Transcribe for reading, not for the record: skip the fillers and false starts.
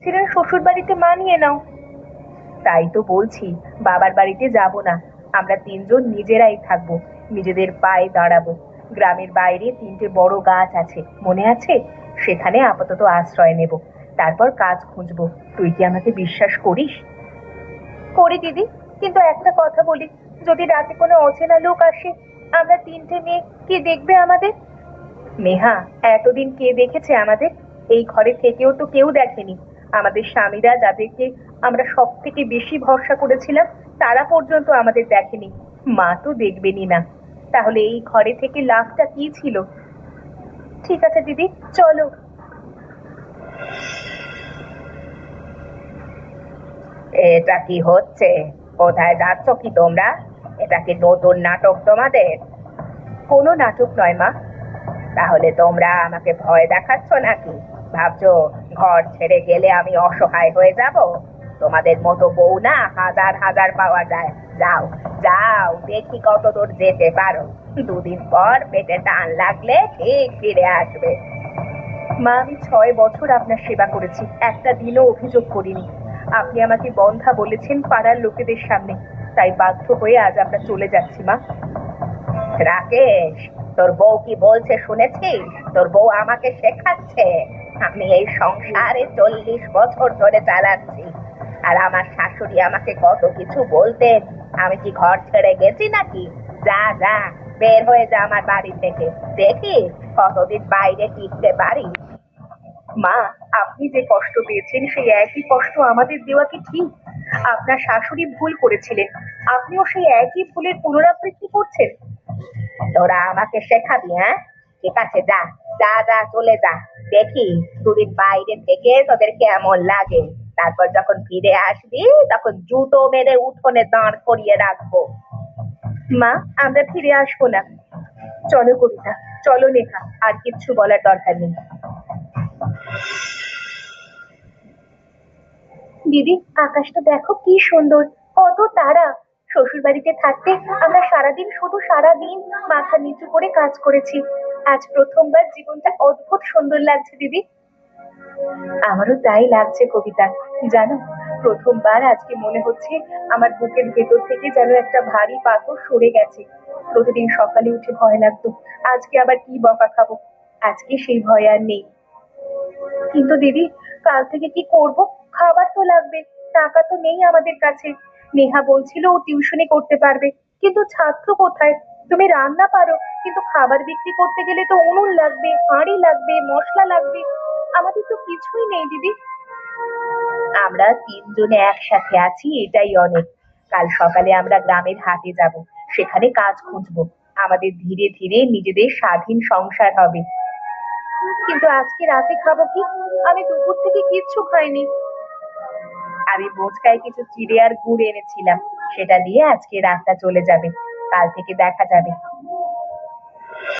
ছিলেন শ্বশুর বাড়িতে মানিয়ে নাও। তাই তো বলছি, বাবার বাড়িতে যাব না। আমরা তিনজন নিজেরাই থাকবো, নিজেদের পায়ে দাঁড়াবো। গ্রামের বাইরে তিনটে বড় গাছ আছে, মনে আছে? সেখানে আপাতত আশ্রয় নেব, তারপর কাজ খুঁজবো। তুই কি আমাকে বিশ্বাস করিস? করি দিদি, কিন্তু একটা কথা বলি, যদি রাতে কোনো অচেনা লোক আসে, আমরা তিনটে মেয়ে, কে দেখবে আমাদের? নেহা, এতদিন কে দেখেছে আমাদের? এই ঘরে থেকেও তো কেউ দেখেনি। আমাদের স্বামীরা, যাদেরকে আমরা সব থেকে বেশি ভরসা করেছিলাম, তারা পর্যন্ত আমাদের দেখেনি। মা তো দেখবেনই না। তাহলে এই ঘরে থেকে লাভটা কি ছিল? ঠিক আছে দিদি, চলো। এটা কি হচ্ছে? কোথায় যাচ্ছ কি তোমরা? এটা কি নতুন নাটক তোমাদের? কোনো নাটক নয় মা। তাহলে তোমরা আমাকে ভয় দেখাচ্ছ নাকি? ভাবছো ঘর ছেড়ে গেলে আমি অসহায় হয়ে যাব? তোমাদের মতো বউ না হাজার হাজার পাওয়া যায়। যাও, যাও, দেখি কত দূর যেতে পারো। দুদিন পর পেটে টান লাগলে ঠিক ফিরে আসবে। মা, আমি 6 বছর আপনার সেবা করেছি, একটা দিনও অভিযোগ করিনি। আপনি আমাকে বন্ধা বলেছেন পাড়ার লোকেদের সামনে, তাই বাধ্য হয়ে আজ আমরা চলে যাচ্ছি মা। রাকেশ, তোর বউ কি বলছে শুনেছিস? তোর বউ আমাকে শেখাচ্ছে। আমি এই সংসারে 40 বছর ধরে চালাচ্ছি, আর আমার শাশুড়ি আমাকে কত কিছু বলতেন। আমি কি ঘর ছেড়ে গেছি নাকি? যা যা, বের হয়ে যা আমার বাড়ি থেকে। দেখি কতদিন বাইরে টিকতে পারি। মা, আপনি যে কষ্ট পেয়েছেন সেই একই কষ্ট আমাদের দেওয়া কি ঠিক? আপনার শাশুড়ি ভুল করেছিলেন, আপনিও সেই একই ভুলের পুনরাবৃত্তি করছেন। তোরা আমাকে শেখাবি, হ্যাঁ? ঠিক আছে, যা, যা যা, চলে যা। দেখি দুদিন বাইরে থেকে তোদের কেমন লাগে। তারপর যখন ফিরে আসবি, তখন জুতো মেরে উঠোনে দাঁড় করিয়ে রাখবো। মা, আমরা ফিরে আসবো না। চলো কবিতা, চলো নেহা, আর কিচ্ছু বলার দরকার নেই। দিদি, আকাশটা দেখো কি সুন্দর, কত তারা। শ্বশুর বাড়িতে থাকতে আমরা সারাদিন, শুধু সারাদিন মাথা নিচু করে কাজ করেছি। আজ প্রথমবার জীবনটা অদ্ভুত সুন্দর লাগছে দিদি। আমারও তাই লাগছে কবিতা। জানো, প্রথমবার আজকে মনে হচ্ছে আমার বুকের ভেতর থেকে যেন একটা ভারী পাথর সরে গেছে। প্রতিদিন সকালে উঠে ভয় লাগতো, আজকে আবার কি বকা খাবো। আজকে সেই ভয় আর নেই। কিন্তু দিদি, কাল থেকে কি করব? খাবার তো লাগবে, টাকা তো নেই আমাদের কাছে। নেহা বলছিল ও টিউশনি করতে পারবে, কিন্তু ছাত্র কোথায়? তুমি রান্না পারো, কিন্তু খাবার বিক্রি করতে গেলে তো উনুন লাগবে, হাঁড়ি লাগবে, মশলা লাগবে। আমাদের তো কিছুই নেই দিদি। আমরা তিনজনে একসাথে আছি, এটাই অনেক। কাল সকালে আমরা গ্রামের হাটে যাব, সেখানে কাজ খুঁজবো। আমাদের ধীরে ধীরে নিজেদের স্বাধীন সংসার হবে। কিন্তু আজকে রাতে খাবো কি? আমি দুপুর থেকে কিচ্ছু খাইনি। আমি বোচকায় কিছু চিড়ে আর গুড় এনেছিলাম, সেটা দিয়ে আজকে রাতটা চলে যাবে। কাল থেকে দেখা যাবে।